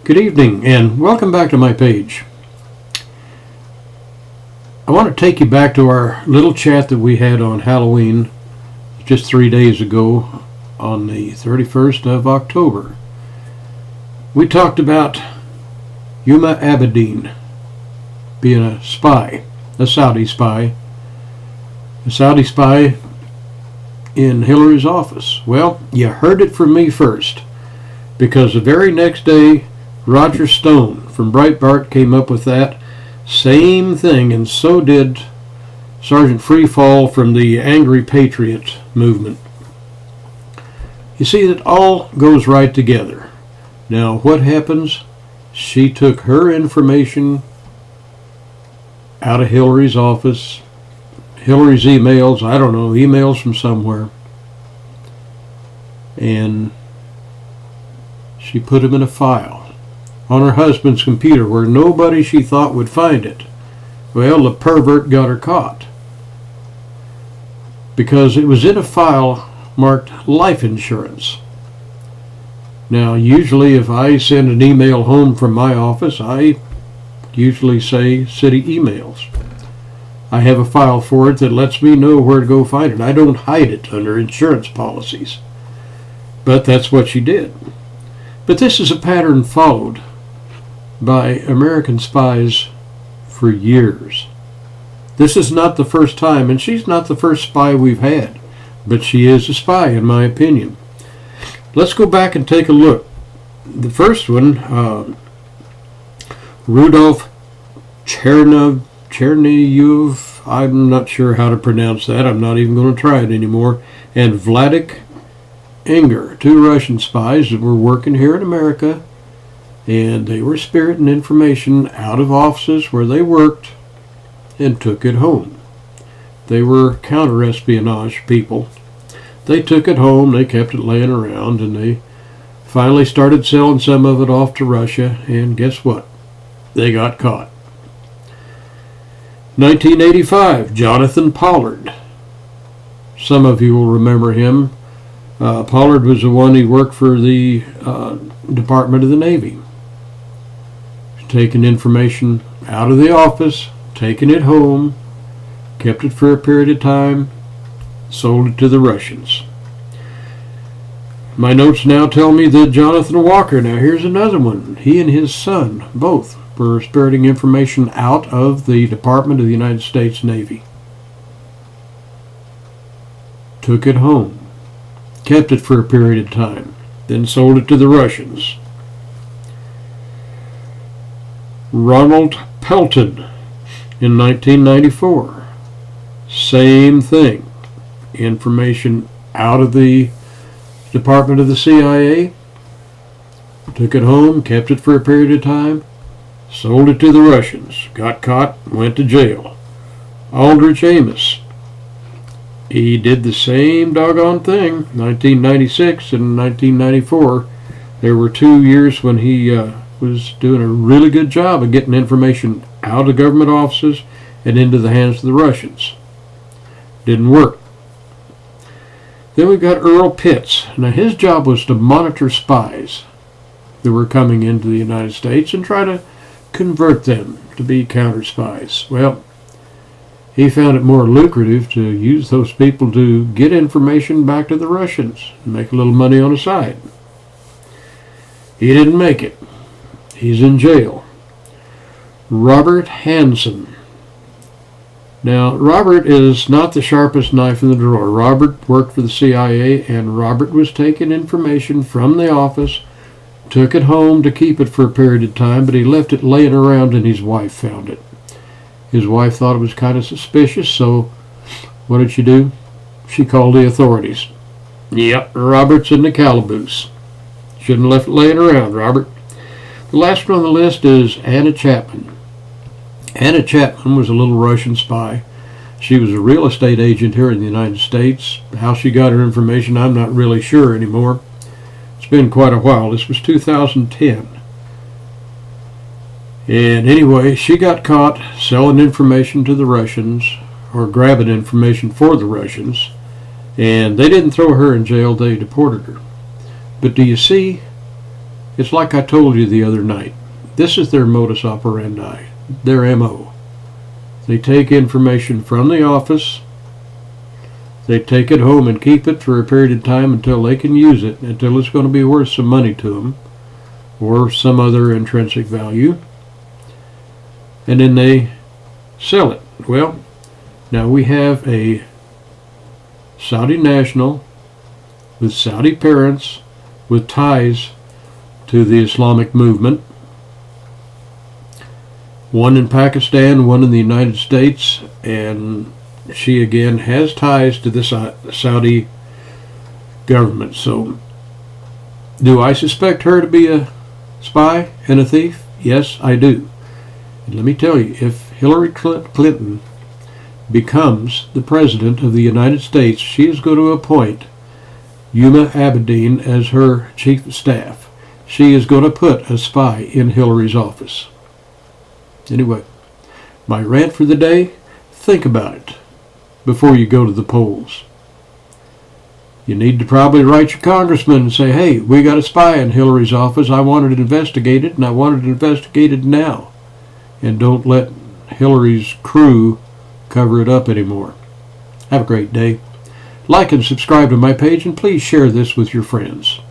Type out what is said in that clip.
Good evening and welcome back to my page. I want to take you back to our little chat that we had on Halloween just 3 days ago on the 31st of October. We talked about Huma Abedin being a spy, a Saudi spy in Hillary's office. Well, you heard it from me first, because the very next day Roger Stone from Breitbart came up with that same thing, and so did Sergeant Freefall from the Angry Patriot movement. You see, it all goes right together. Now, what happens? She took her information out of Hillary's office, Hillary's emails, I don't know, emails from somewhere, and she put them in a file on her husband's computer where nobody she thought would find it. Well, the pervert got her caught because it was in a file marked life insurance. Now, usually if I send an email home from my office, I usually say city emails. I have a file for it that lets me know where to go find it. I don't hide it under insurance policies. But that's what she did. But this is a pattern followed by American spies for years. This is not the first time, and she's not the first spy we've had, but she is a spy in my opinion. Let's go back and take a look. The first one, Rudolph Chernyv, I'm not sure how to pronounce that. I'm not even going to try it anymore. And Vladimir Inger, two Russian spies that were working here in America, and they were spiriting information out of offices where they worked and took it home. They were counter-espionage people. They took it home, they kept it laying around, and they finally started selling some of it off to Russia, and guess what? They got caught. 1985, Jonathan Pollard. Some of you will remember him. Pollard was the one who worked for the Department of the Navy. Taking information out of the office, taking it home, kept it for a period of time, sold it to the Russians. My notes now tell me that Jonathan Walker, now here's another one. He and his son both were spiriting information out of the Department of the United States Navy. Took it home, kept it for a period of time, then sold it to the Russians. Ronald Pelton in 1994. Same thing. Information out of the Department of the CIA. Took it home, kept it for a period of time, sold it to the Russians. Got caught, went to jail. Aldrich Amos. He did the same doggone thing. 1996 and 1994. There were 2 years when he was doing a really good job of getting information out of government offices and into the hands of the Russians. Didn't work. Then we've got Earl Pitts. Now his job was to monitor spies that were coming into the United States and try to convert them to be counter spies. Well, he found it more lucrative to use those people to get information back to the Russians and make a little money on the side. He didn't make it. He's in jail. Robert Hansen. Now, Robert is not the sharpest knife in the drawer. Robert worked for the CIA, and Robert was taking information from the office, took it home to keep it for a period of time, but he left it laying around and his wife found it. His wife thought it was kind of suspicious, so what did she do? She called the authorities. Yep, Robert's in the calaboose. Shouldn't have left it laying around, Robert. The last one on the list is Anna Chapman. Anna Chapman was a little Russian spy. She was a real estate agent here in the United States. How she got her information, I'm not really sure anymore. It's been quite a while. This was 2010. And anyway, she got caught selling information to the Russians, or grabbing information for the Russians, and they didn't throw her in jail, they deported her. But do you see, It's like I told you the other night. This is their modus operandi, their MO. They take information from the office, they take it home and keep it for a period of time until they can use it, until it's going to be worth some money to them, or some other intrinsic value, and then they sell it. Well, now we have a Saudi national with Saudi parents with ties to the Islamic movement. One in Pakistan, one in the United States, and she again has ties to the Saudi government. So, do I suspect her to be a spy and a thief? Yes, I do. And let me tell you, if Hillary Clinton becomes the president of the United States, she is going to appoint Huma Abedin as her chief of staff. She is going to put a spy in Hillary's office. Anyway, my rant for the day, think about it before you go to the polls. You need to probably write your congressman and say, hey, we got a spy in Hillary's office. I want it investigated, and I want it investigated now. And don't let Hillary's crew cover it up anymore. Have a great day. Like and subscribe to my page, and please share this with your friends.